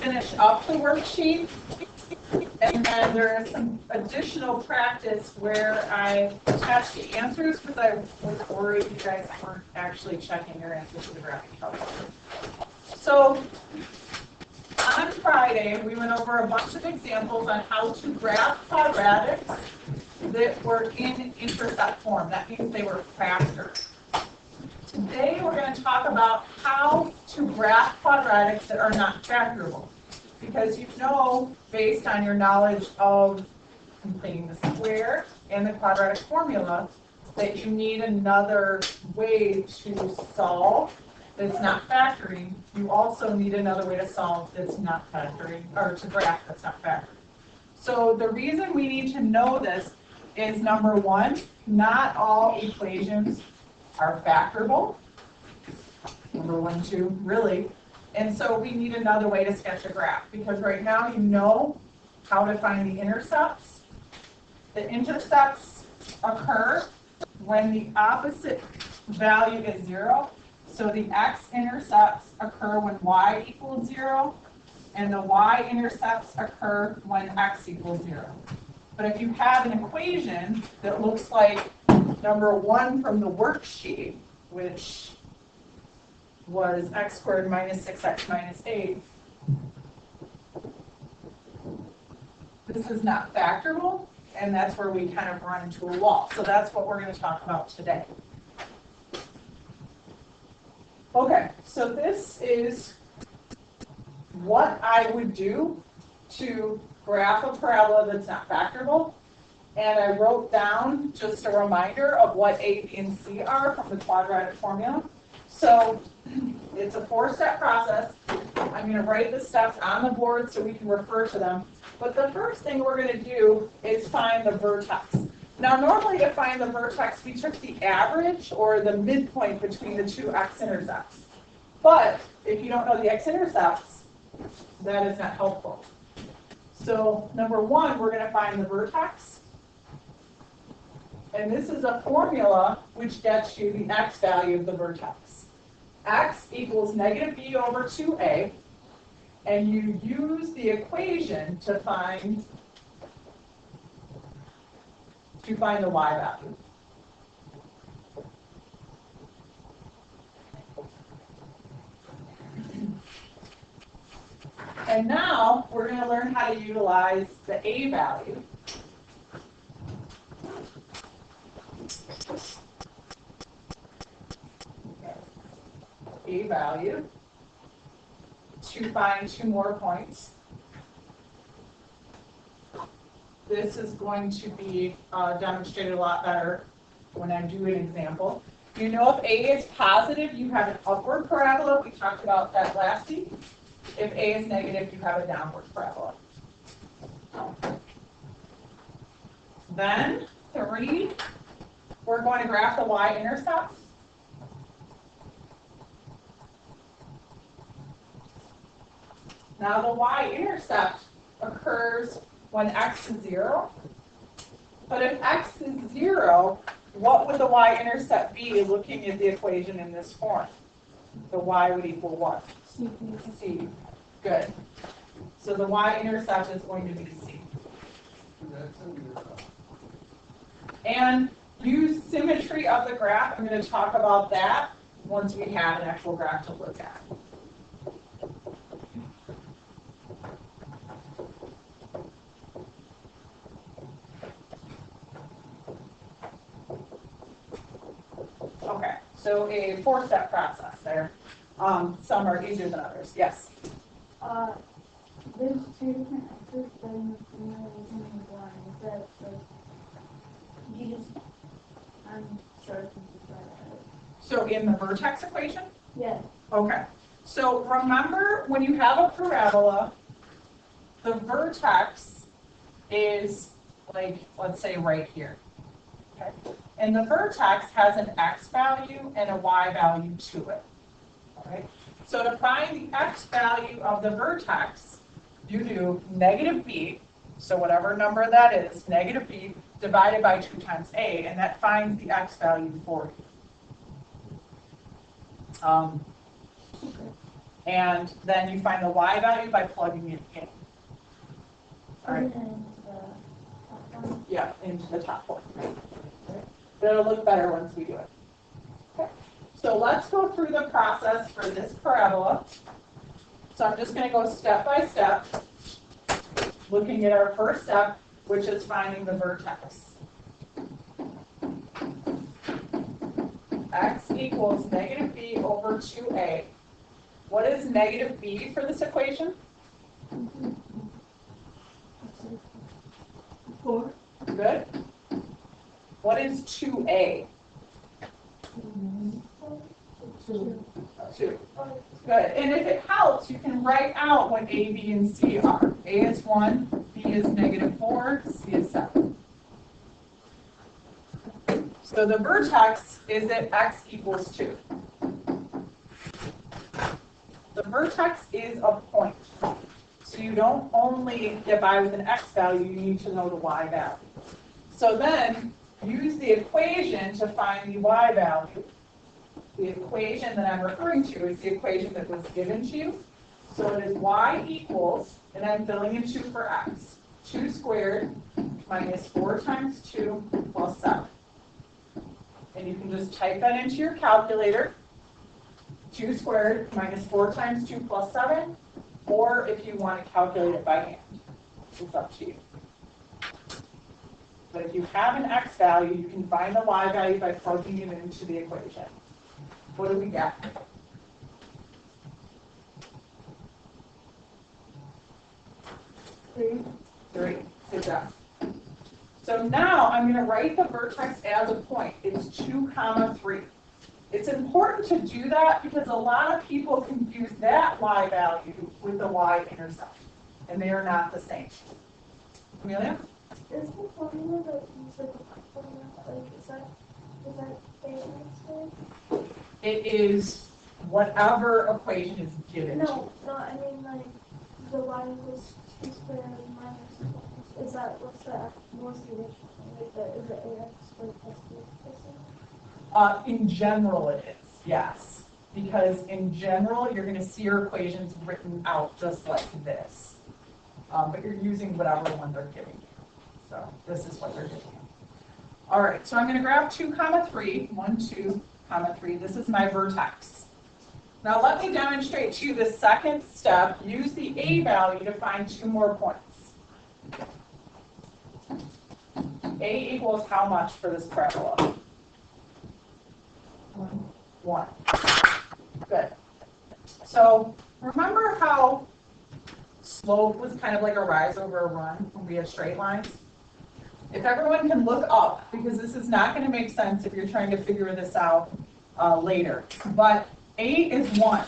finish up the worksheet. And then there is some additional practice where I attached the answers because I was worried you guys weren't actually checking your answers to the graphic calculator. So on Friday, we went over a bunch of examples on how to graph quadratics that were in intercept form. That means they were factored. Today, we're going to talk about how to graph quadratics that are not factorable. Because you know, based on your knowledge of completing the square and the quadratic formula, that you need another way to solve that's not factoring. You also need another way to solve that's not factoring, or to graph that's not factoring. So the reason we need to know this is, number one, not all equations are factorable. Number 1, 2, really. And so we need another way to sketch a graph, because right now you know how to find the intercepts. The intercepts occur when the opposite value is 0. So the x-intercepts occur when y equals 0, and the y-intercepts occur when x equals 0. But if you have an equation that looks like number 1 from the worksheet, which was x squared minus 6x minus 8, this is not factorable, and that's where we kind of run into a wall. So that's what we're going to talk about today. Okay, so this is what I would do to graph a parabola that's not factorable. And I wrote down just a reminder of what A, B, and C are from the quadratic formula. So it's a 4-step process. I'm going to write the steps on the board so we can refer to them. But the first thing we're going to do is find the vertex. Now, normally to find the vertex, we took the average or the midpoint between the two x-intercepts. But if you don't know the x-intercepts, that is not helpful. So number 1, we're going to find the vertex. And this is a formula which gets you the x value of the vertex. X equals negative b over 2a. And you use the equation to find the y value. And now we're going to learn how to utilize the a value. A value to find 2 more points. This is going to be demonstrated a lot better when I do an example. You know, if A is positive, you have an upward parabola. We talked about that last week. If A is negative, you have a downward parabola. Then, 3, we're going to graph the y-intercepts. Now, the y-intercept occurs when x is 0. But if x is 0, what would the y-intercept be looking at the equation in this form? The y would equal what? C. Good. So the y-intercept is going to be C. And use symmetry of the graph. I'm going to talk about that once we have an actual graph to look at. Okay, so a 4-step process there. Some are easier than others. Yes? There's 2 different answers, but in the formula isn't one. Is that like, you just, I'm sure So in the vertex equation? Yes. Okay. So remember, when you have a parabola, the vertex is like, let's say right here. Okay. And the vertex has an x value and a y value to it. All right. So to find the x value of the vertex, you do negative b, so whatever number that is, negative b divided by 2 times a, and that finds the x value for you. And then you find the y value by plugging it in. All right. Yeah, into the top one. But it'll look better once we do it. Okay. So let's go through the process for this parabola. So I'm just going to go step by step, looking at our first step, which is finding the vertex. X equals negative b over 2a. What is negative b for this equation? 4. Good. What is 2a? 2. 2. Good. And if it helps, you can write out what a, b, and c are. A is 1, b is negative 4, c is 7. So the vertex is at x equals 2. The vertex is a point. So you don't only get by with an x value, you need to know the y value. So then use the equation to find the y value. The equation that I'm referring to is the equation that was given to you. So it is y equals, and I'm filling in 2 for x, 2 squared minus 4 times 2 plus 7. And you can just type that into your calculator. 2 squared minus 4 times 2 plus 7, or if you want to calculate it by hand. It's up to you. But if you have an x value, you can find the y value by plugging it into the equation. What do we get? 3. Good job. So now I'm going to write the vertex as a point. It's 2, 3. It's important to do that because a lot of people confuse that y value with the y-intercept, and they are not the same. Amelia? Is the formula that you said the formula, like, is that a? It is whatever equation is given to you. No, I mean like the y equals 2 squared minus 4. Is that what's the original? Like is it ax squared plus b? In general, it is, yes. Because in general, you're going to see your equations written out just like this. But you're using whatever one they're giving you. So this is what they're giving you. All right, so I'm going to grab 2, 3. 1, 2, 3. This is my vertex. Now let me demonstrate to you the second step. Use the a value to find 2 more points. A equals how much for this parabola? 1. Good. So remember how slope was kind of like a rise over a run when we had straight lines? If everyone can look up, because this is not going to make sense if you're trying to figure this out later. But A is 1.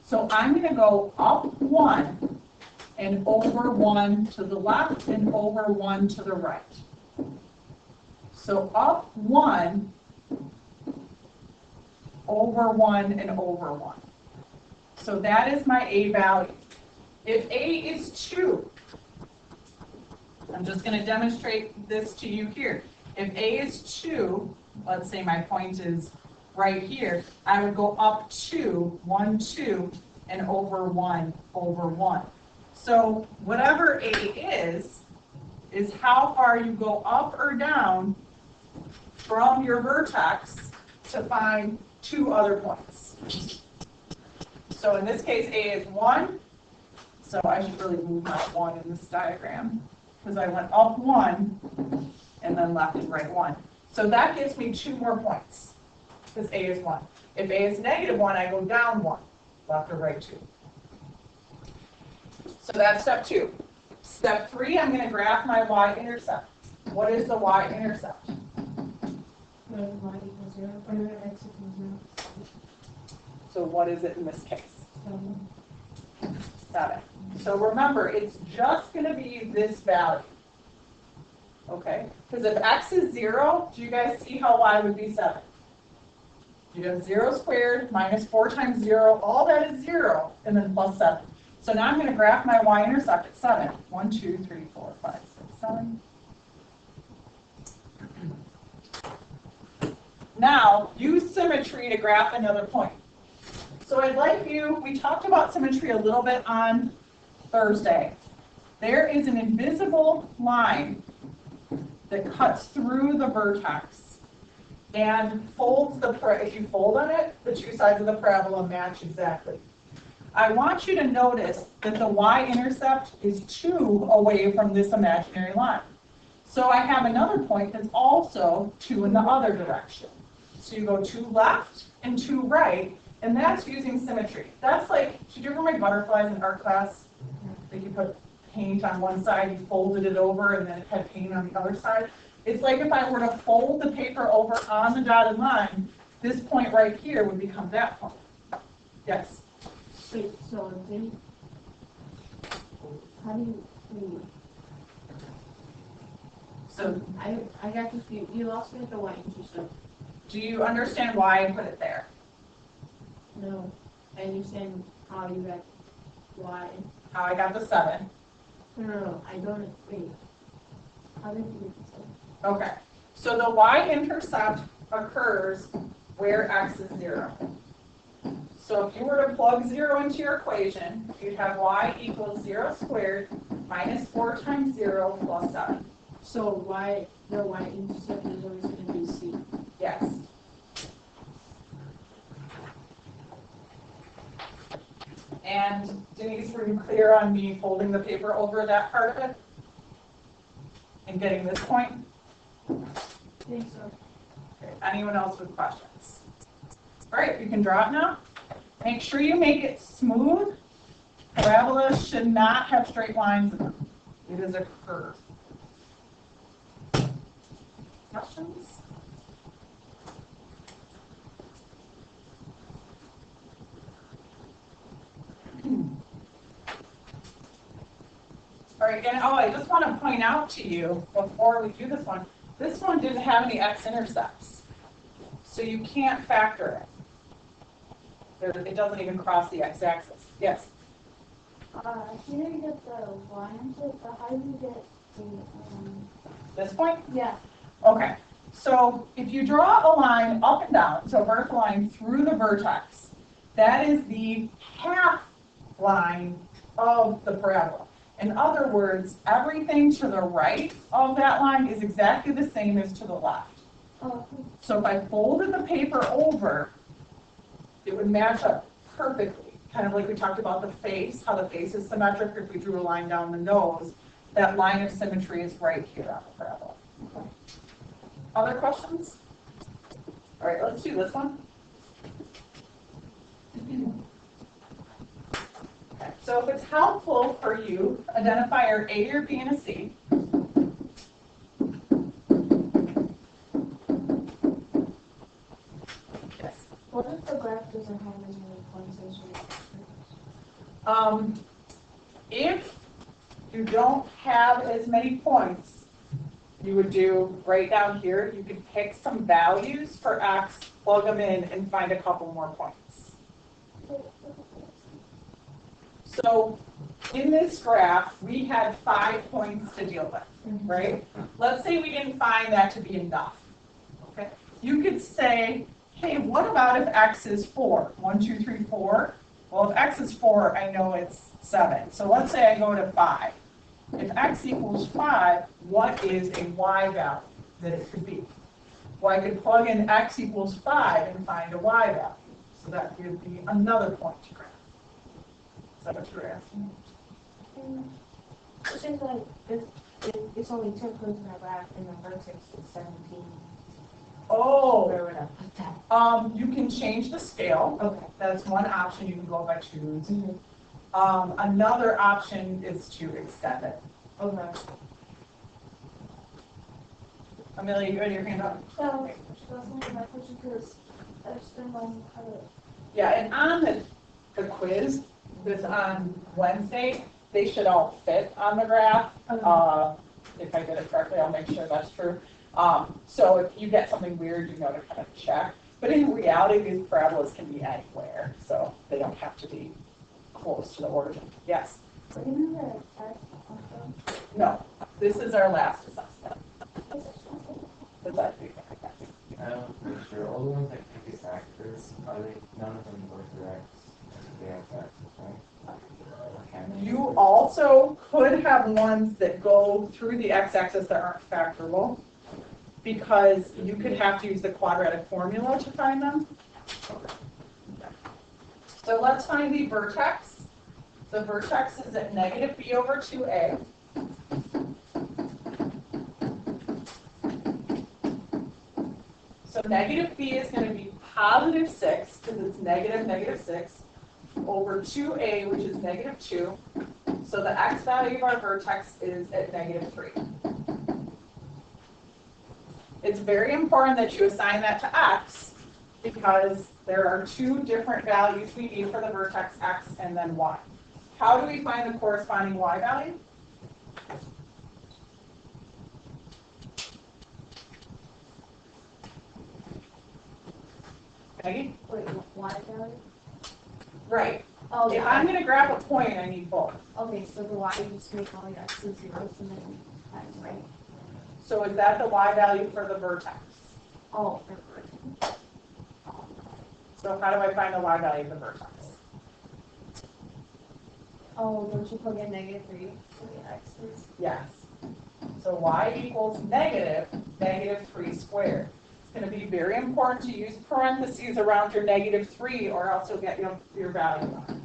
So I'm going to go up 1 and over 1 to the left and over 1 to the right. So up 1, over 1, and over 1. So that is my A value. If A is 2, I'm just going to demonstrate this to you here. If A is 2, let's say my point is right here, I would go up 2, 1, 2, and over 1, over 1. So whatever A is how far you go up or down from your vertex to find 2 other points. So in this case, A is 1. So I should really move my 1 in this diagram because I went up 1 and then left and right 1. So that gives me 2 more points because A is 1. If A is negative 1, I go down 1, left or right 2. So that's step 2. Step 3, I'm going to graph my y-intercept. What is the y-intercept? Y equals 0, or x equals 0. So what is it in this case? 7. So remember, it's just going to be this value. Okay? Because if x is 0, do you guys see how y would be 7? You have 0 squared minus 4 times 0. All that is 0, and then plus 7. So now I'm going to graph my y-intercept at 7. 1, 2, 3, 4, 5, 6, 7. Now, use symmetry to graph another point. So I'd like you, we talked about symmetry a little bit on Thursday. There is an invisible line that cuts through the vertex and folds if you fold on it, the two sides of the parabola match exactly. I want you to notice that the y-intercept is 2 away from this imaginary line. So I have another point that's also 2 in the other direction. So you go 2 left and 2 right, and that's using symmetry. That's like, did you ever make butterflies in art class? Like you put paint on one side, you folded it over, and then it had paint on the other side. It's like if I were to fold the paper over on the dotted line, this point right here would become that point. Yes? Wait, so then, how do you, So I got confused, you lost me at the y-intercept. do you understand why I put it there? No, I understand how you got y. How I got the 7. No, I don't, wait, how did you get the 7? Okay, so the y-intercept occurs where x is 0. So if you were to plug 0 into your equation, you'd have y equals 0 squared minus 4 times 0 plus 7. So the y-intercept is always going to be c. Yes. And Denise, were you clear on me folding the paper over that part of it? And getting this point? I think so. Okay. Anyone else with questions? All right, you can draw it now. Make sure you make it smooth. Parabola should not have straight lines in them. It is a curve. Questions? All right, and I just want to point out to you before we do this one didn't have any x-intercepts. So you can't factor it. It doesn't even cross the x-axis. Yes? Here you get the y-intercept, but how do you get the, This point? yeah. Okay. So if you draw a line up and down, so a vertical line through the vertex, that is the half line of the parabola. In other words, everything to the right of that line is exactly the same as to the left. Oh, So if I folded the paper over, it would match up perfectly. Kind of like we talked about the face, how the face is symmetric. If we drew a line down the nose, that line of symmetry is right here on the parabola. Okay. Other questions? All right, let's do this one. Okay, so if it's helpful for you, identify your A, your B, and a C. Yes. what if the graph doesn't have as many points as you? If you don't have as many points, you would do right down here, you could pick some values for x, plug them in, and find a couple more points. So in this graph, we had 5 points to deal with, right? Let's say we didn't find that to be enough. Okay? You could say, hey, what about if x is 4? 1, 2, 3, 4. Well, if x is 4, I know it's 7. So let's say I go to 5. If x equals 5, what is a y value that it could be? Well, I could plug in x equals 5 and find a y value. So that would be another point to graph. Is that what you're asking? It seems like if it's only 10 points in that graph and the vertex is 17. Oh, Where would I put that? you can change the scale. Okay. That's one option. You can go by twos. Mm-hmm. Another option is to extend it. Okay. Amelia, you got your hand up? So, that's only my question because I've been learning how to. Yeah, and on the quiz that's on Wednesday, they should all fit on the graph. Okay. If I did it correctly, I'll make sure that's true. So if you get something weird, you know to kind of check. But in reality, these parabolas can be anywhere, so they don't have to be close to the origin. Yes? So you know the test also? No. This is our last assessment. Does that make sense? I'm not sure. All the ones that pick as actors, are they, none of them were correct? the x-axis, right? You also could have ones that go through the x-axis that aren't factorable, because you could have to use the quadratic formula to find them. So let's find the vertex. The vertex is at negative b over 2a. So negative b is going to be positive 6, because it's negative negative 6, over 2a, which is negative 2. So the x value of our vertex is at negative 3. It's very important that you assign that to x, because there are two different values we need for the vertex x and then y. How do we find the corresponding y value? Maggie? Wait, y value? Right. Oh, If I'm going to grab a point, I need both. okay, so the y, you just make all your x's zeros and then times, right? So is that the y value for the vertex? Oh, for So how do I find the y value of the vertex? oh, don't you plug in negative 3 for the x's? Yes. So y equals negative 3 squared. It's going to be very important to use parentheses around your negative 3, or else you'll get your value wrong.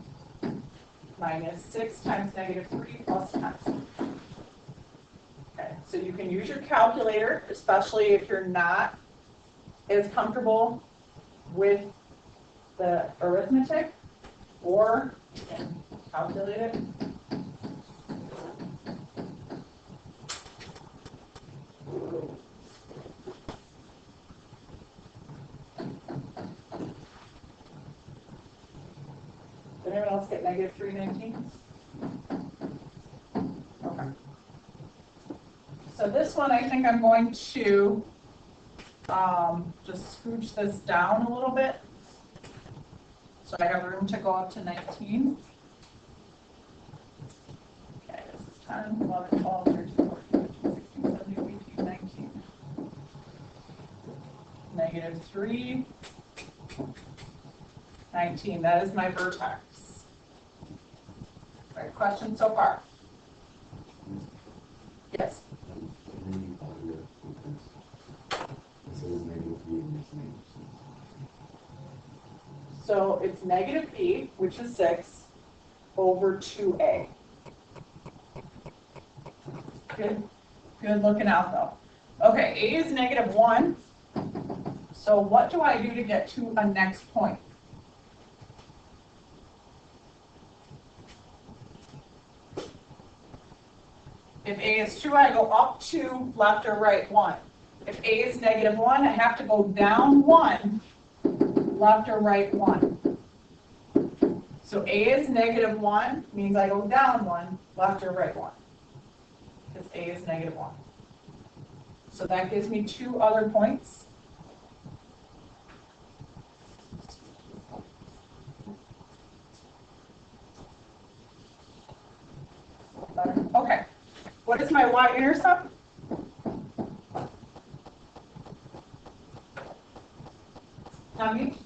Minus 6 times negative 3 plus 10. Okay, so you can use your calculator, especially if you're not as comfortable with the arithmetic, or you can calculate it. Did anyone else get negative 319? Okay. So this one, I think I'm going to just scooch this down a little bit, so I have room to go up to 19. Okay, this is 10, 11, 12, 13, 14, 15, 16, 17, 18, 19. Negative 3, 19. That is my vertex. All right, questions so far? Yes. So it's negative b, which is 6, over 2a. Good looking out though. Okay, a is negative 1. So what do I do to get to a next point? If a is 2, I go up 2, left or right 1. If a is negative 1, I have to go down 1, left or right 1. So a is negative 1 means I go down 1, left or right 1. Because a is negative 1. So that gives me 2 other points. Okay. What is my y-intercept? Tell me.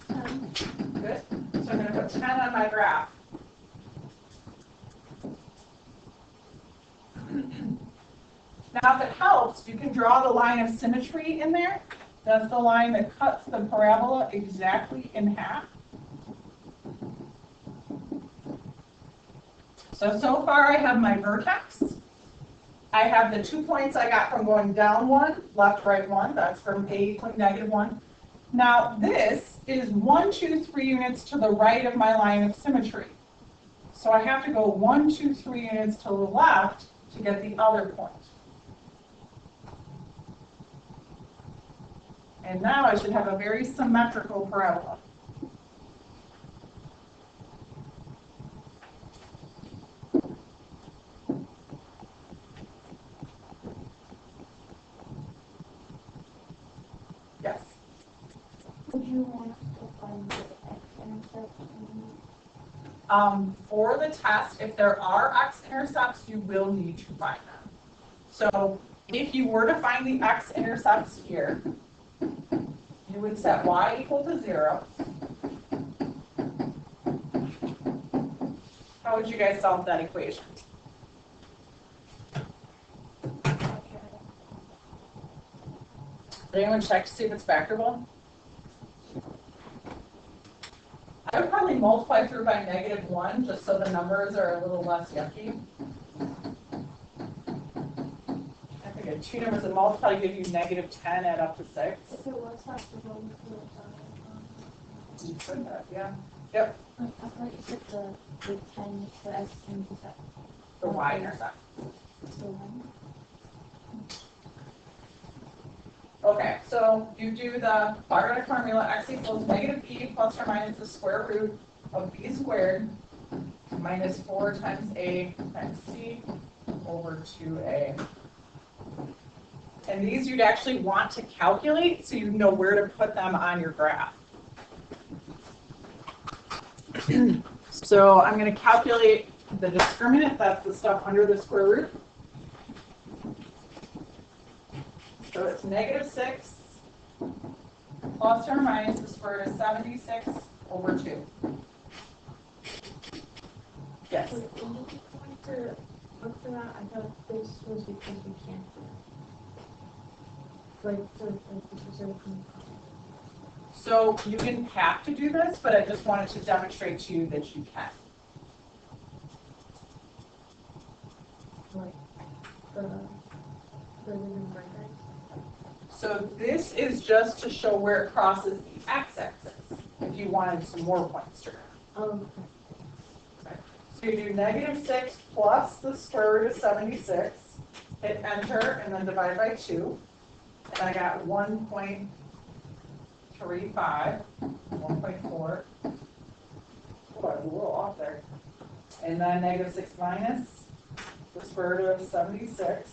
Good. So I'm going to put 10 on my graph. Now, if it helps, you can draw the line of symmetry in there. That's the line that cuts the parabola exactly in half. So far I have my vertex. I have the 2 points I got from going down 1, left, right 1. That's from a equaling negative 1. Now this is 1, 2, 3 units to the right of my line of symmetry. So I have to go 1, 2, 3 units to the left to get the other point. And now I should have a very symmetrical parabola. Yes? Would you want to find the x-intercept? For the test, if there are x-intercepts, you will need to find them. So if you were to find the x-intercepts here, you would set y equal to 0. How would you guys solve that equation? Did anyone check to see if it's factorable? I would probably multiply through by -1, just so the numbers are a little less yucky. I think two numbers and multiply give you -10 add up to 6. If it was factorable, we could have You could have, yeah. Yep, I thought you said the 10, the x intercept. the y-intercept. So then, Okay, so you do the quadratic formula, x equals -b plus or minus the square root of b squared minus 4 times a times c over 2a. And these you'd actually want to calculate so you know where to put them on your graph. So I'm going to calculate the discriminant, that's the stuff under the square root. So it's -6 plus or minus the square root of 76 over 2. Yes. Wait, when you keep going to look for that, I thought this was because we can't do it. Like, so, like, this was everything. So you didn't have to do this, but I just wanted to demonstrate to you that you can. Like, the living right. So this is just to show where it crosses the x-axis, if you wanted some more points to go. Okay. So you do -6 plus the square root of 76, hit enter, and then divide by 2. And I got 1.35, 1.4. Oh, I was a little off there. And then -6 minus the square root of 76.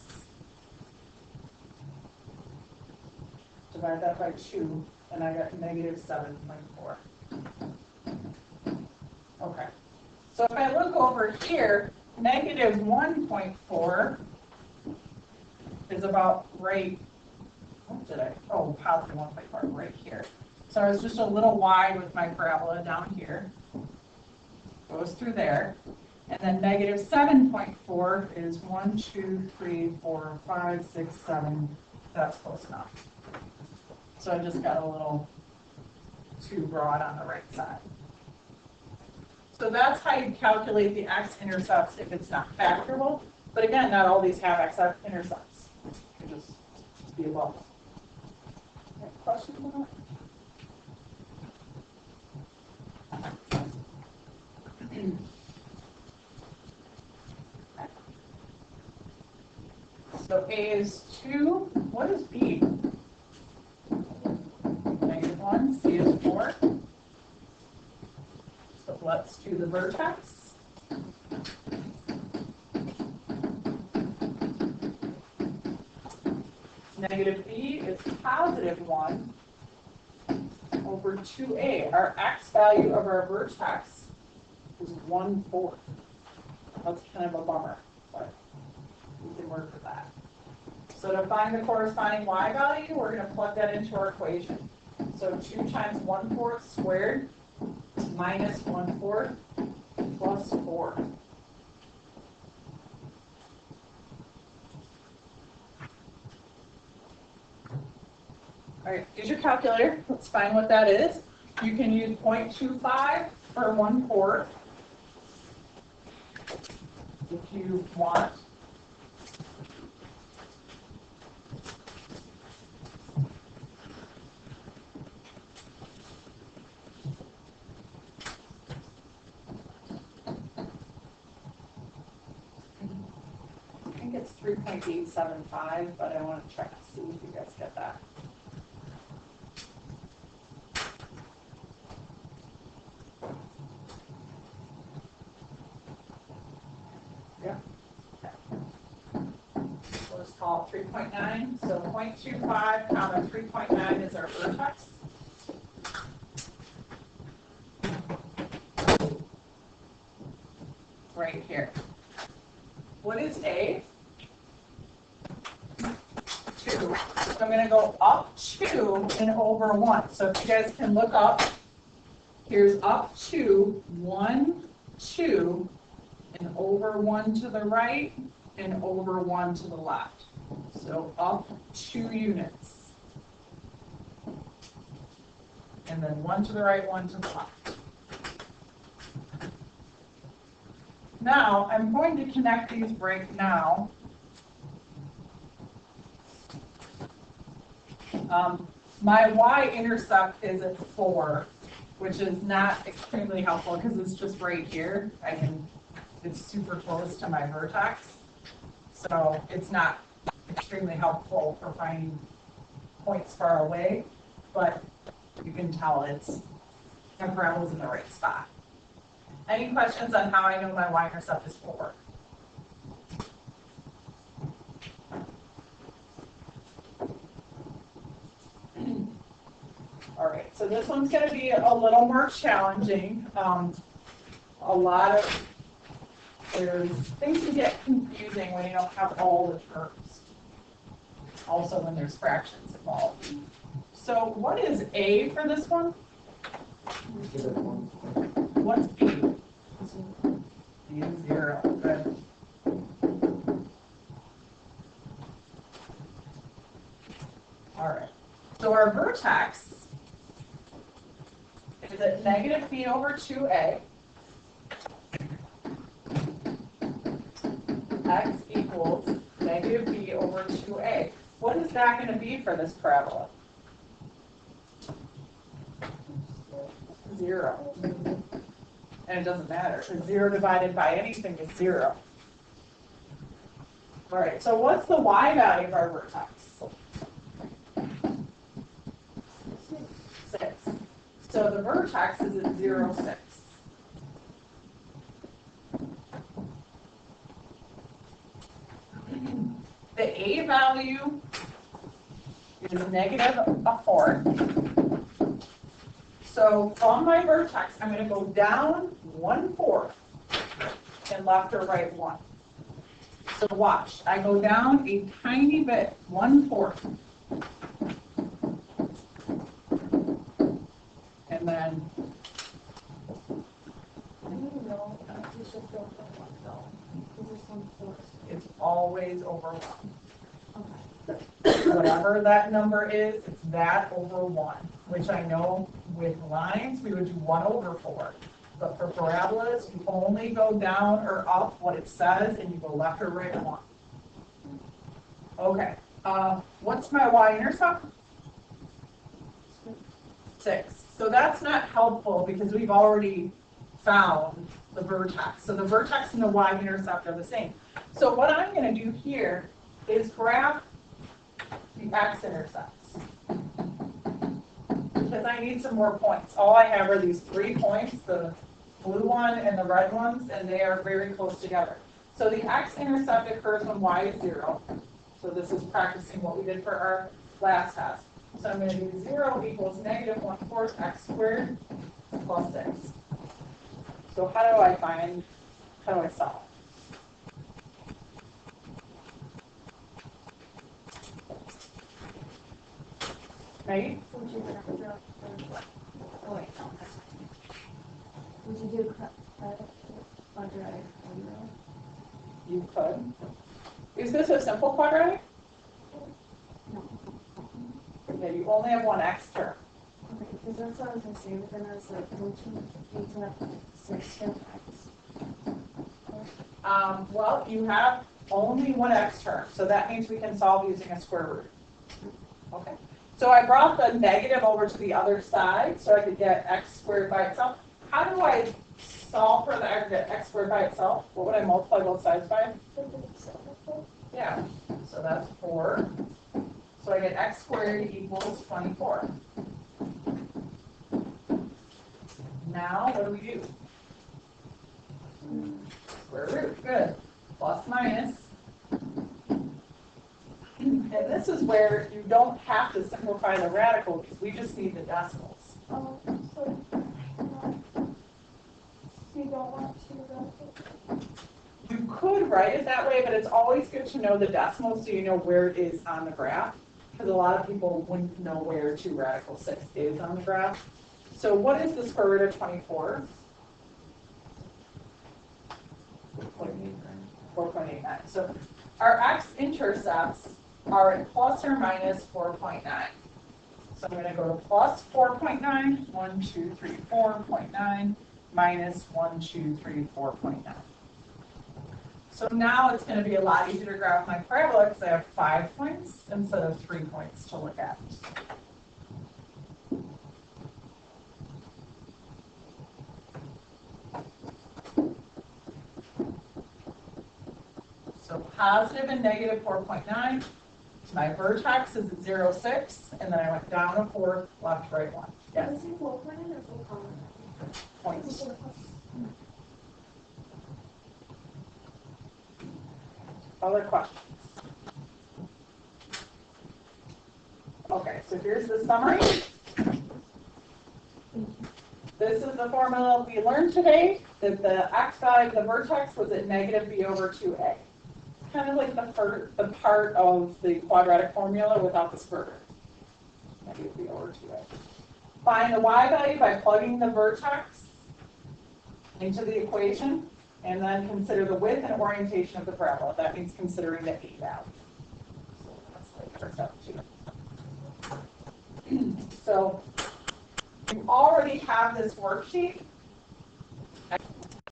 Divide that by 2, and I got -7.4. Okay. So if I look over here, -1.4 is about right, what did I, oh, positive 1.4 right here. So I was just a little wide with my parabola down here. Goes through there. And then -7.4 is 1, 2, 3, 4, 5, 6, 7. That's close enough. So I just got a little too broad on the right side. So that's how you calculate the x-intercepts if it's not factorable. But again, not all these have x-intercepts. It just be a bubble. Any questions on that? So A is 2. What is B? -1, C is 4. So let's do the vertex. -B is +1 over 2a. Our x value of our vertex is 1/4. That's kind of a bummer, but we can work with that. So to find the corresponding y value, we're going to plug that into our equation. So 2 times 1/4 squared minus 1/4 plus 4. All right, use your calculator. Let's find what that is. You can use 0.25 for 1/4 if you want. I think it's 3.875, but I want to check to see if you guys get that. Yeah. Okay. We'll just call it 3.9. So 0.25 comma 3.9 is our vertex. Right here. What is A? 2. So I'm going to go up 2 and over 1. So if you guys can look up, here's up 2, 1, 2, and over 1 to the right, and over 1 to the left. So up 2 units. And then 1 to the right, 1 to the left. Now, I'm going to connect these right now. My y-intercept is at 4, which is not extremely helpful because it's just right here. It's super close to my vertex. So it's not extremely helpful for finding points far away, but you can tell my parabola's in the right spot. Any questions on how I know my y-intercept is 4? All right, so this one's going to be a little more challenging. Things can get confusing when you don't have all the terms. Also when there's fractions involved. So what is A for this one? What's B? B is 0. Good. All right. So our vertex is at negative b over 2a. X equals negative b over 2a. What is that going to be for this parabola? 0. And it doesn't matter, because 0 divided by anything is 0. All right, so what's the y value of our vertex? 6. So the vertex is at 0, 6. The a value is negative 1/4. So from my vertex, I'm going to go down 1/4 and left or right 1. So watch, I go down a tiny bit, 1/4. And then it's always over 1. Whatever that number is, it's that over 1, which I know with lines we would do 1/4. But for parabolas, you only go down or up what it says, and you go left or right 1. Okay, what's my y-intercept? 6. So that's not helpful because we've already found the vertex. So the vertex and the y-intercept are the same. So what I'm going to do here is graph the x-intercepts, because I need some more points. All I have are these 3 points, the blue one and the red ones, and they are very close together. So the x-intercept occurs when y is 0. So this is practicing what we did for our last test. So I'm going to do 0 equals negative 1/4 x squared plus 6. So how do I solve? Right? Would you do quadratic formula? You could. Is this a simple quadratic? No. Yeah, you only have one x term. Okay, because that's what I was going to say, but then I was like, don't you need to have 6 of x? Well, you have only one x term, so that means we can solve using a square root. Okay. So I brought the negative over to the other side so I could get x squared by itself. How do I solve for the aggregate x squared by itself? What would I multiply both sides by? Yeah, so that's 4. So I get x squared equals 24. Now, what do we do? Square root, good. Plus minus. And this is where you don't have to simplify the radical because we just need the decimals. So you don't want to You could write it that way, but it's always good to know the decimals so you know where it is on the graph. Because a lot of people wouldn't know where 2 radical 6 is on the graph. So what is the square root of 24? 4.89. So our x-intercepts are at plus or minus 4.9. So I'm going to go to plus 4.9, 1, 2, 3, 4.9, minus 1, 2, 3, 4.9. So now it's going to be a lot easier to graph my parabola because I have 5 points instead of 3 points to look at. So positive and negative 4.9. My vertex is at 0, 6, and then I went down a 4, left, right, 1. Yes? Is it full point or full column? Points. Other questions? Okay, so here's the summary. This is the formula we learned today, that the x value of the vertex was at negative b over 2a. Kind of like the part of the quadratic formula without the square root. Negative b over 2a. Find the y value by plugging the vertex into the equation, and then consider the width and orientation of the parabola. That means considering the a value. So that's like our step 2. So you already have this worksheet